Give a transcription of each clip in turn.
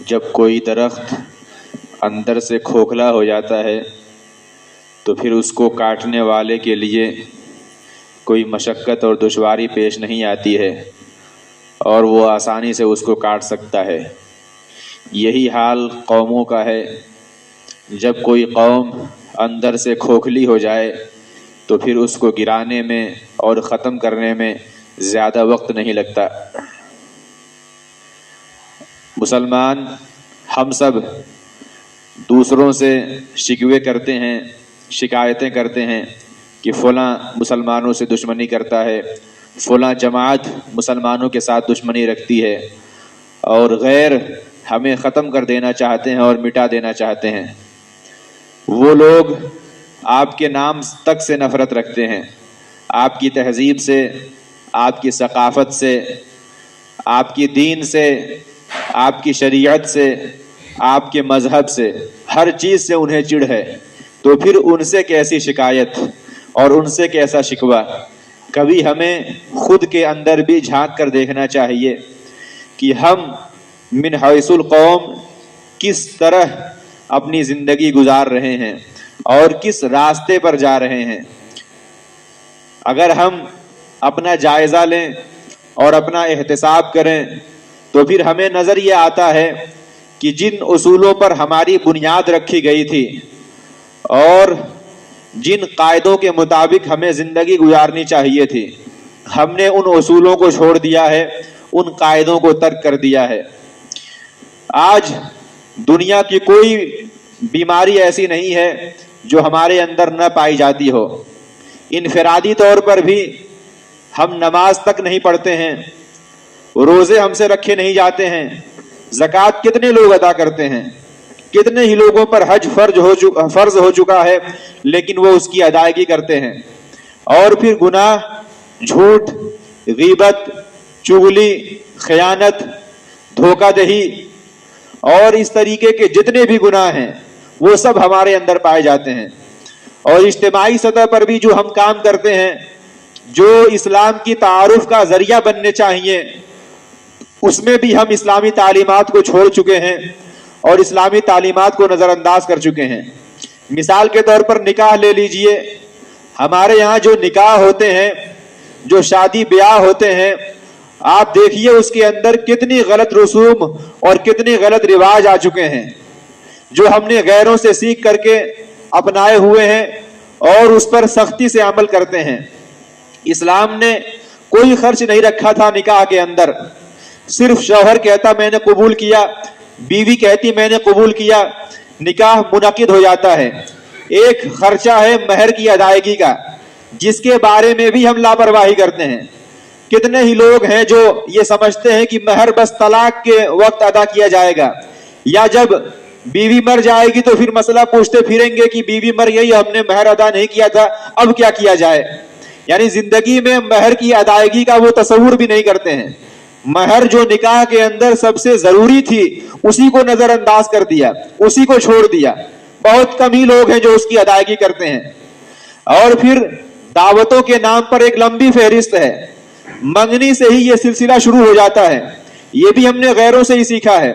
جب کوئی درخت اندر سے کھوکھلا ہو جاتا ہے تو پھر اس کو کاٹنے والے کے لیے کوئی مشقت اور دشواری پیش نہیں آتی ہے اور وہ آسانی سے اس کو کاٹ سکتا ہے۔ یہی حال قوموں کا ہے۔ جب کوئی قوم اندر سے کھوکھلی ہو جائے تو پھر اس کو گرانے میں اور ختم کرنے میں زیادہ وقت نہیں لگتا۔ مسلمان ہم سب دوسروں سے شکوے کرتے ہیں، شکایتیں کرتے ہیں کہ فلاں مسلمانوں سے دشمنی کرتا ہے، فلاں جماعت مسلمانوں کے ساتھ دشمنی رکھتی ہے، اور غیر ہمیں ختم کر دینا چاہتے ہیں اور مٹا دینا چاہتے ہیں۔ وہ لوگ آپ کے نام تک سے نفرت رکھتے ہیں، آپ کی تہذیب سے، آپ کی ثقافت سے، آپ کی دین سے، آپ کی شریعت سے، آپ کے مذہب سے، ہر چیز سے انہیں چڑ ہے۔ تو پھر ان سے کیسی شکایت اور ان سے کیسا شکوہ؟ کبھی ہمیں خود کے اندر بھی جھانک کر دیکھنا چاہیے کہ ہم من حیث القوم کس طرح اپنی زندگی گزار رہے ہیں اور کس راستے پر جا رہے ہیں۔ اگر ہم اپنا جائزہ لیں اور اپنا احتساب کریں تو پھر ہمیں نظر یہ آتا ہے کہ جن اصولوں پر ہماری بنیاد رکھی گئی تھی اور جن قاعدوں کے مطابق ہمیں زندگی گزارنی چاہیے تھی، ہم نے ان اصولوں کو چھوڑ دیا ہے، ان قاعدوں کو ترک کر دیا ہے۔ آج دنیا کی کوئی بیماری ایسی نہیں ہے جو ہمارے اندر نہ پائی جاتی ہو۔ انفرادی طور پر بھی ہم نماز تک نہیں پڑھتے ہیں، روزے ہم سے رکھے نہیں جاتے ہیں، زکوٰۃ کتنے لوگ ادا کرتے ہیں، کتنے ہی لوگوں پر حج فرض ہو چکا ہے لیکن وہ اس کی ادائیگی کرتے ہیں۔ اور پھر گناہ، جھوٹ، غیبت، چغلی، خیانت، دھوکہ دہی اور اس طریقے کے جتنے بھی گناہ ہیں وہ سب ہمارے اندر پائے جاتے ہیں۔ اور اجتماعی سطح پر بھی جو ہم کام کرتے ہیں، جو اسلام کی تعارف کا ذریعہ بننے چاہیے، اس میں بھی ہم اسلامی تعلیمات کو چھوڑ چکے ہیں اور اسلامی تعلیمات کو نظر انداز کر چکے ہیں۔ مثال کے طور پر نکاح لے لیجئے۔ ہمارے یہاں جو نکاح ہوتے ہیں، جو شادی بیاہ ہوتے ہیں، آپ دیکھیے اس کے اندر کتنی غلط رسوم اور کتنی غلط رواج آ چکے ہیں جو ہم نے غیروں سے سیکھ کر کے اپنائے ہوئے ہیں اور اس پر سختی سے عمل کرتے ہیں۔ اسلام نے کوئی خرچ نہیں رکھا تھا نکاح کے اندر، صرف شوہر کہتا میں نے قبول کیا، بیوی کہتی میں نے قبول کیا، نکاح منعقد ہو جاتا ہے۔ ایک خرچہ ہے مہر کی ادائیگی کا، جس کے بارے میں بھی ہم لاپرواہی کرتے ہیں۔ کتنے ہی لوگ ہیں جو یہ سمجھتے ہیں کہ مہر بس طلاق کے وقت ادا کیا جائے گا، یا جب بیوی مر جائے گی تو پھر مسئلہ پوچھتے پھریں گے کہ بیوی مر گئی، ہم نے مہر ادا نہیں کیا تھا، اب کیا کیا جائے۔ یعنی زندگی میں مہر کی ادائیگی کا وہ تصور بھی نہیں کرتے ہیں۔ مہر جو نکاح کے اندر سب سے ضروری تھی اسی کو نظر انداز کر دیا، اسی کو چھوڑ دیا۔ بہت کم ہی لوگ ہیں جو اس کی ادائیگی کرتے ہیں۔ اور پھر دعوتوں کے نام پر ایک لمبی فہرست ہے، منگنی سے ہی یہ سلسلہ شروع ہو جاتا ہے۔ یہ بھی ہم نے غیروں سے ہی سیکھا ہے،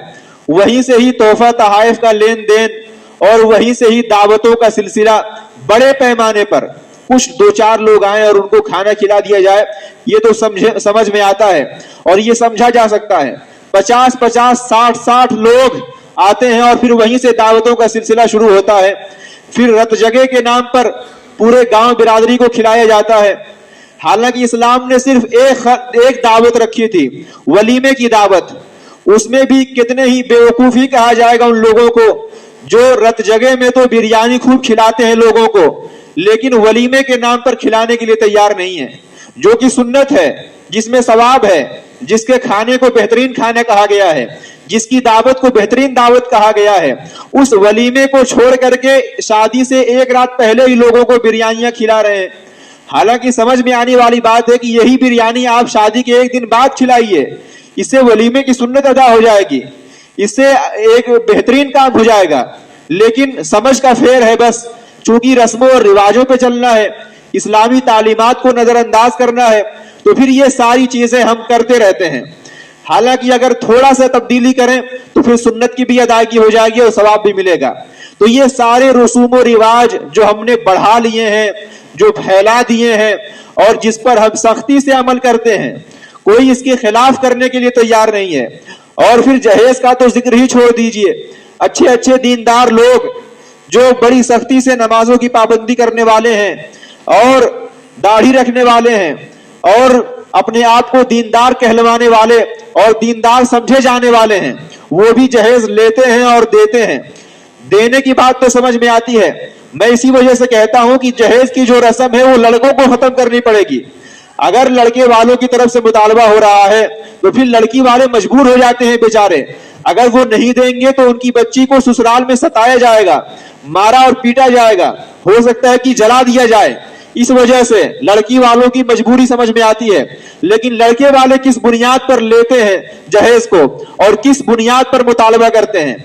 وہیں سے ہی تحفہ تحائف کا لین دین اور وہیں سے ہی دعوتوں کا سلسلہ بڑے پیمانے پر۔ کچھ دو چار لوگ آئیں اور ان کو کھانا کھلا دیا جائے، یہ تو سمجھ میں آتا ہے اور یہ سمجھا جا سکتا ہے۔ 50 60 لوگ آتے ہیں اور پھر وہیں سے دعوتوں کا سلسلہ شروع ہوتا ہے۔ پھر رت جگہ کے نام پر پورے گاؤں برادری کو کھلایا جاتا ہے۔ حالانکہ اسلام نے صرف ایک دعوت رکھی تھی، ولیمے کی دعوت۔ اس میں بھی کتنے ہی بیوقوفی کہا جائے گا ان لوگوں کو جو رت جگہ میں تو بریانی خوب کھلاتے ہیں لوگوں کو، لیکن ولیمے کے نام پر کھلانے کے لیے تیار نہیں ہے، جو کہ سنت ہے، جس میں ثواب ہے، جس کے کھانے کو بہترین کھانا کہا گیا ہے، جس کی دعوت کو بہترین دعوت کہا گیا ہے۔ اس ولیمے کو چھوڑ کر کے شادی سے ایک رات پہلے ہی لوگوں کو بریانیاں کھلا رہے ہیں۔ حالانکہ سمجھ میں آنے والی بات ہے کہ یہی بریانی آپ شادی کے ایک دن بعد کھلائیے، اس سے ولیمے کی سنت ادا ہو جائے گی، اس سے ایک بہترین کام ہو جائے گا۔ لیکن سمجھ کا پھیر ہے، بس چونکہ رسموں اور رواجوں پہ چلنا ہے، اسلامی تعلیمات کو نظر انداز کرنا ہے، تو پھر یہ ساری چیزیں ہم کرتے رہتے ہیں۔ حالانکہ اگر تھوڑا سا تبدیلی کریں تو پھر سنت کی بھی ادائیگی ہو جائے گی اور ثواب بھی ملے گا. تو یہ سارے رسوم و رواج جو ہم نے بڑھا لیے ہیں, جو پھیلا دیے ہیں اور جس پر ہم سختی سے عمل کرتے ہیں, کوئی اس کے خلاف کرنے کے لیے تیار نہیں ہے. اور پھر جہیز کا تو ذکر ہی چھوڑ دیجئے. اچھے اچھے دیندار لوگ جو بڑی سختی سے نمازوں کی پابندی کرنے والے ہیں اور داڑھی رکھنے والے ہیں اور اپنے آپ کو دیندار کہلوانے والے اور دیندار سمجھے جانے والے ہیں, وہ بھی جہیز لیتے ہیں اور دیتے ہیں. دینے کی بات تو سمجھ میں آتی ہے. میں اسی وجہ سے کہتا ہوں کہ جہیز کی جو رسم ہے وہ لڑکوں کو ختم کرنی پڑے گی. اگر لڑکے والوں کی طرف سے مطالبہ ہو رہا ہے تو پھر لڑکی والے مجبور ہو جاتے ہیں بیچارے. اگر وہ نہیں دیں گے تو ان کی بچی کو سسرال میں ستایا جائے گا, مارا اور پیٹا جائے گا, ہو سکتا ہے کہ جلا دیا جائے. اس وجہ سے لڑکی والوں کی مجبوری سمجھ میں آتی ہے. لیکن لڑکے والے کس بنیاد پر لیتے ہیں جہیز کو اور کس بنیاد پر مطالبہ کرتے ہیں؟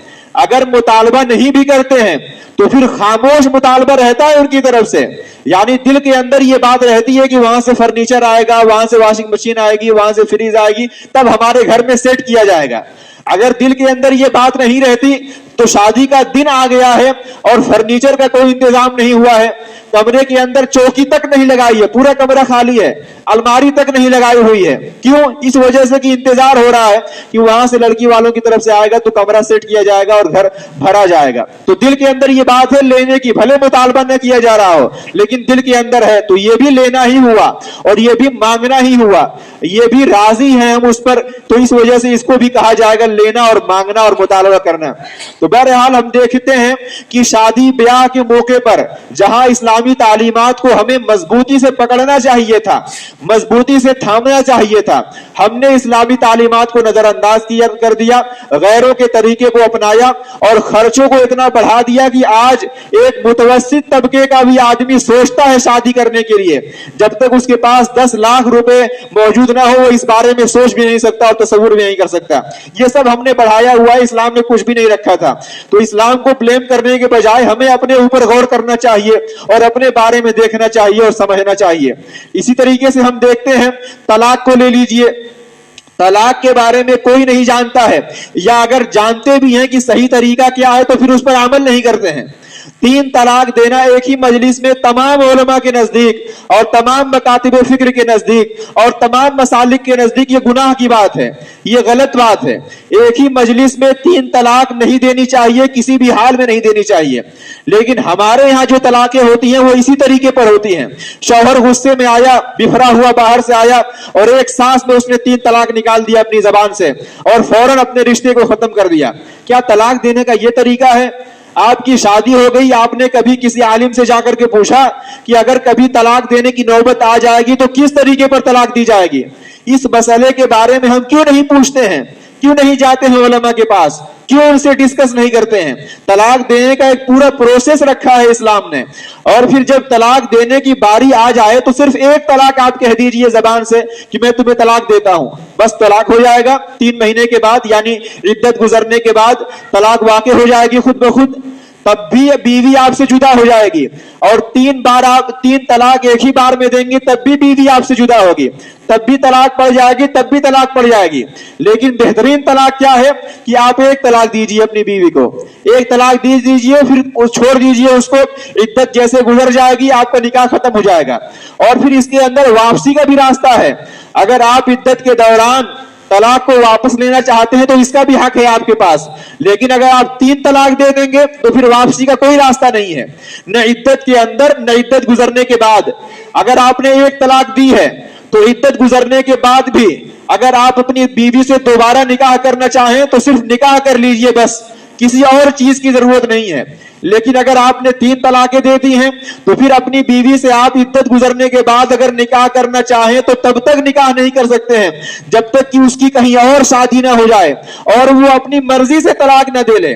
اگر مطالبہ نہیں بھی کرتے ہیں تو پھر خاموش مطالبہ رہتا ہے ان کی طرف سے, یعنی دل کے اندر یہ بات رہتی ہے کہ وہاں سے فرنیچر آئے گا, وہاں سے واشنگ مشین آئے گی, وہاں سے فریج آئے گی, تب ہمارے گھر میں سیٹ کیا جائے گا. اگر دل کے اندر یہ بات نہیں رہتی تو شادی کا دن آ گیا ہے اور فرنیچر کا کوئی انتظام نہیں ہوا ہے, کمرے کے اندر چوکی تک نہیں لگائی ہے, پورا کمرہ خالی ہے, الماری تک نہیں لگائی ہوئی ہے. کیوں؟ اس وجہ سے کہ انتظار ہو رہا ہے کہ وہاں سے لڑکی والوں کی طرف سے آئے گا تو کمرہ سیٹ کیا جائے گا اور گھر بھرا جائے گا. تو دل کے اندر یہ بات ہے لینے کی, بھلے مطالبہ نہ کیا جا رہا ہو لیکن دل کے اندر ہے, تو یہ بھی لینا ہی ہوا اور یہ بھی مانگنا ہی ہوا, یہ بھی راضی ہیں ہم اس پر. تو اس وجہ سے اس کو بھی کہا جائے گا لینا اور مانگنا اور مطالبہ کرنا. تو بہرحال ہم دیکھتے ہیں کہ شادی بیاہ کے موقع پر جہاں اسلامی تعلیمات کو ہمیں مضبوطی سے پکڑنا چاہیے تھا, مضبوطی سے تھامنا چاہیے تھا, ہم نے اسلامی تعلیمات کو نظر انداز کر دیا, غیروں کے طریقے کو اپنایا اور خرچوں کو اتنا بڑھا دیا کہ آج ایک متوسط طبقے کا بھی آدمی سوچتا ہے شادی کرنے کے لیے, جب تک اس کے پاس 10 لاکھ روپے موجود نہ ہو وہ اس بارے میں سوچ بھی نہیں سکتا اور تصور بھی نہیں کر سکتا. یہ سب ہم نے بڑھایا ہوا ہے, اسلام نے کچھ بھی نہیں رکھا تھا. تو اسلام کو بلیم کرنے کے بجائے ہمیں اپنے اوپر غور کرنا چاہیے اور اپنے بارے میں دیکھنا چاہیے اور سمجھنا چاہیے. اسی طریقے سے ہم دیکھتے ہیں طلاق کو لے لیجئے. طلاق کے بارے میں کوئی نہیں جانتا ہے, یا اگر جانتے بھی ہیں کہ صحیح طریقہ کیا ہے تو پھر اس پر عمل نہیں کرتے ہیں. 3 طلاق دینا ایک ہی مجلس میں تمام علماء کے نزدیک اور تمام مکاتب فکر کے نزدیک اور تمام مسالک کے نزدیک یہ گناہ کی بات ہے, یہ غلط بات ہے. ایک ہی مجلس میں 3 طلاق نہیں دینی چاہیے, کسی بھی حال میں نہیں دینی چاہیے. لیکن ہمارے ہاں جو طلاقیں ہوتی ہیں وہ اسی طریقے پر ہوتی ہیں. شوہر غصے میں آیا, بفرا ہوا باہر سے آیا اور ایک سانس میں اس نے 3 طلاق نکال دیا اپنی زبان سے اور فوراً اپنے رشتے کو ختم کر دیا. کیا طلاق دینے کا یہ طریقہ ہے؟ آپ کی شادی ہو گئی, آپ نے کبھی کسی عالم سے جا کر کے پوچھا کہ اگر کبھی طلاق دینے کی نوبت آ جائے گی تو کس طریقے پر طلاق دی جائے گی؟ اس مسئلے کے بارے میں ہم کیوں نہیں پوچھتے ہیں, کیوں نہیں جاتے ہیں علماء کے پاس, کیوں ان سے ڈسکس نہیں کرتے ہیں؟ طلاق دینے کا ایک پورا پروسیس رکھا ہے اسلام نے, اور پھر جب طلاق دینے کی باری آ جائے تو صرف ایک طلاق آپ کہہ دیجئے زبان سے کہ میں تمہیں طلاق دیتا ہوں, بس طلاق ہو جائے گا. 3 مہینے کے بعد یعنی عدت گزرنے کے بعد طلاق واقع ہو جائے گی خود بخود. تب بھی بیوی آپ سے جدا ہو جائے گی, اور 3 بار آپ 3 طلاق ایک ہی بار میں دیں گے تب بھی بیوی آپ سے جدا ہوگی, تب بھی طلاق پڑ جائے گی, تب بھی طلاق پڑ جائے گی. لیکن بہترین طلاق کیا ہے کہ آپ ایک طلاق دیجئے اپنی بیوی کو, ایک طلاق دیجئے, پھر چھوڑ دیجئے اس کو, عدت جیسے گزر جائے گی آپ کا نکاح ختم ہو جائے گا. اور پھر اس کے اندر واپسی کا بھی راستہ ہے. اگر آپ عدت کے دوران طلاق کو واپس لینا چاہتے ہیں تو اس کا بھی حق ہے آپ کے پاس, لیکن اگر آپ 3 طلاق دے دیں گے تو پھر واپسی کا کوئی راستہ نہیں ہے, نہ عدت کے اندر نہ عدت گزرنے کے بعد. اگر آپ نے 1 طلاق دی ہے تو عدت گزرنے کے بعد بھی اگر آپ اپنی بیوی سے دوبارہ نکاح کرنا چاہیں تو صرف نکاح کر لیجئے, بس کسی اور چیز کی ضرورت نہیں ہے. لیکن اگر آپ نے 3 طلاقیں دے دی ہیں تو پھر اپنی بیوی سے آپ عدت گزرنے کے بعد اگر نکاح کرنا چاہیں تو تب تک نکاح نہیں کر سکتے ہیں جب تک کہ اس کی کہیں اور شادی نہ ہو جائے اور وہ اپنی مرضی سے طلاق نہ دے لے.